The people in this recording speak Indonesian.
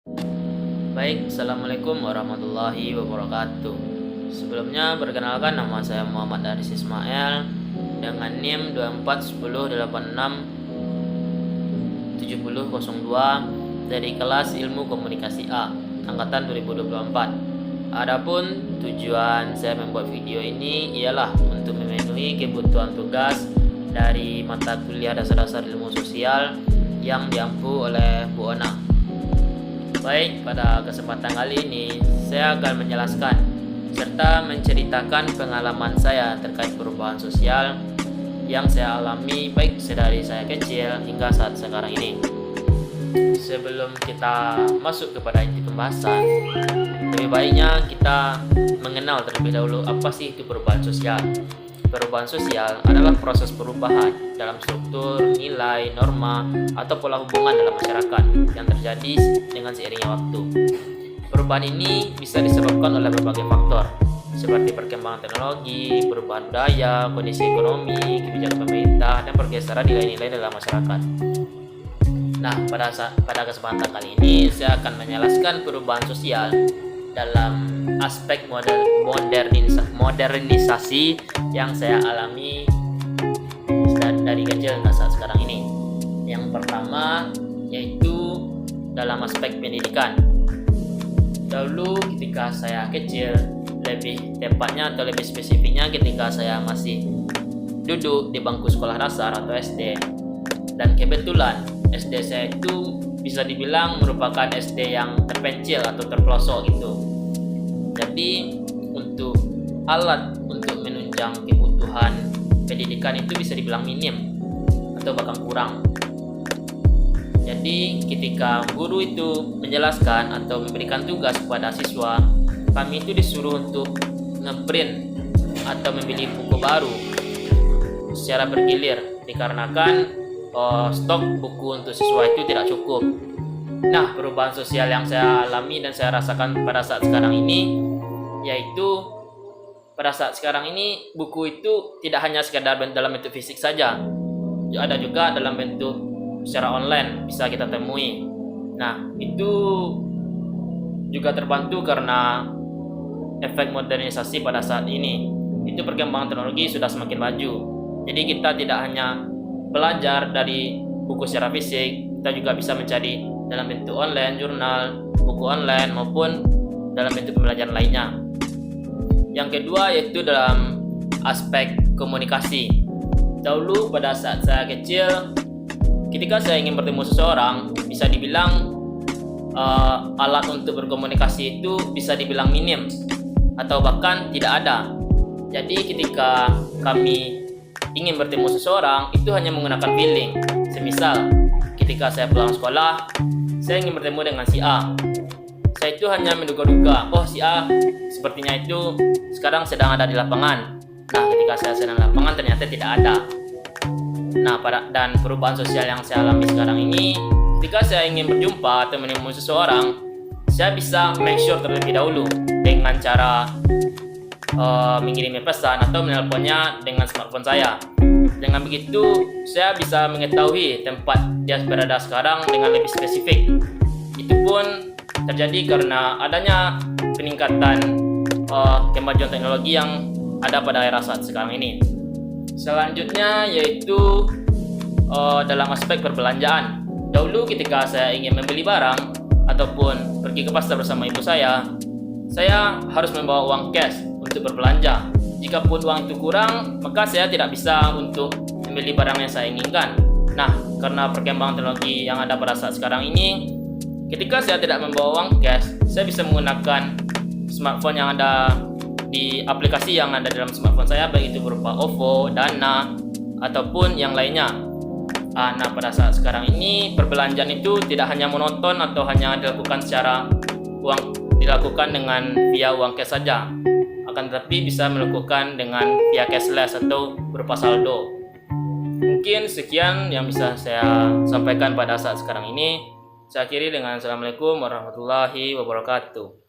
Baik, Assalamualaikum warahmatullahi wabarakatuh. Sebelumnya perkenalkan, nama saya Muhammad Aris Ismail dengan NIM 2410867002 dari kelas Ilmu Komunikasi A angkatan 2024. Adapun tujuan saya membuat video ini ialah untuk memenuhi kebutuhan tugas dari mata kuliah dasar-dasar ilmu sosial yang diampu oleh Bu Ona. Baik, pada kesempatan kali ini saya akan menjelaskan serta menceritakan pengalaman saya terkait perubahan sosial yang saya alami baik dari saya kecil hingga saat sekarang ini. Sebelum kita masuk kepada inti pembahasan, lebih baiknya kita mengenal terlebih dahulu apa sih itu perubahan sosial. Perubahan sosial adalah proses perubahan dalam struktur, nilai, norma, atau pola hubungan dalam masyarakat yang terjadi dengan seiringnya waktu. Perubahan ini bisa disebabkan oleh berbagai faktor, seperti perkembangan teknologi, perubahan budaya, kondisi ekonomi, kebijakan pemerintah, dan pergeseran nilai-nilai dalam masyarakat. Nah, pada kesempatan kali ini saya akan menjelaskan perubahan sosial dalam aspek modernisasi yang saya alami dari kecil hingga saat sekarang ini. Yang pertama yaitu dalam aspek pendidikan. Dahulu ketika saya kecil, lebih tepatnya atau lebih spesifiknya ketika saya masih duduk di bangku sekolah dasar atau SD, dan kebetulan SD saya itu bisa dibilang merupakan SD yang terpencil atau terpelosok gitu. Jadi untuk alat untuk menunjang kebutuhan pendidikan itu bisa dibilang minim atau bahkan kurang. Jadi ketika guru itu menjelaskan atau memberikan tugas kepada siswa, kami itu disuruh untuk ngeprint atau membeli buku baru secara bergilir dikarenakan stok buku untuk siswa itu tidak cukup. Nah, perubahan sosial yang saya alami dan saya rasakan pada saat sekarang ini yaitu pada saat sekarang ini buku itu tidak hanya sekedar dalam bentuk fisik saja, ada juga dalam bentuk secara online bisa kita temui. Nah, itu juga terbantu karena efek modernisasi pada saat ini. Itu perkembangan teknologi sudah semakin maju. Jadi kita tidak hanya belajar dari buku secara fisik, kita juga bisa mencari dalam bentuk online, jurnal, buku online maupun dalam bentuk pembelajaran lainnya. Yang kedua yaitu dalam aspek komunikasi. Dahulu pada saat saya kecil, ketika saya ingin bertemu seseorang, bisa dibilang alat untuk berkomunikasi itu bisa dibilang minim atau bahkan tidak ada. Jadi ketika kami ingin bertemu seseorang, itu hanya menggunakan feeling. Semisal ketika saya pulang sekolah, saya ingin bertemu dengan si A, saya itu hanya menduga-duga, oh si A sepertinya itu sekarang sedang ada di lapangan. Nah, ketika saya sedang di lapangan ternyata tidak ada. Nah, dan perubahan sosial yang saya alami sekarang ini, ketika saya ingin berjumpa atau menemui seseorang, saya bisa make sure terlebih dahulu dengan cara mengirim pesan atau menelponnya dengan smartphone saya. Dengan begitu, saya bisa mengetahui tempat dia berada sekarang dengan lebih spesifik. Itu pun terjadi karena adanya peningkatan kemajuan teknologi yang ada pada era saat sekarang ini. Selanjutnya yaitu dalam aspek perbelanjaan. Dahulu ketika saya ingin membeli barang ataupun pergi ke pasar bersama ibu saya harus membawa uang cash untuk berbelanja. Jikapun uang itu kurang, maka saya tidak bisa untuk membeli barang yang saya inginkan. Nah, karena perkembangan teknologi yang ada pada saat sekarang ini, ketika saya tidak membawa uang cash, saya bisa menggunakan smartphone yang ada di aplikasi yang ada dalam smartphone saya, baik itu berupa OVO, Dana, ataupun yang lainnya. Nah, pada saat sekarang ini perbelanjaan itu tidak hanya monoton atau hanya dilakukan dengan via uang cash saja, akan tetapi bisa melakukan dengan via cashless atau berupa saldo. Mungkin sekian yang bisa saya sampaikan pada saat sekarang ini. Saya akhiri dengan Assalamualaikum warahmatullahi wabarakatuh.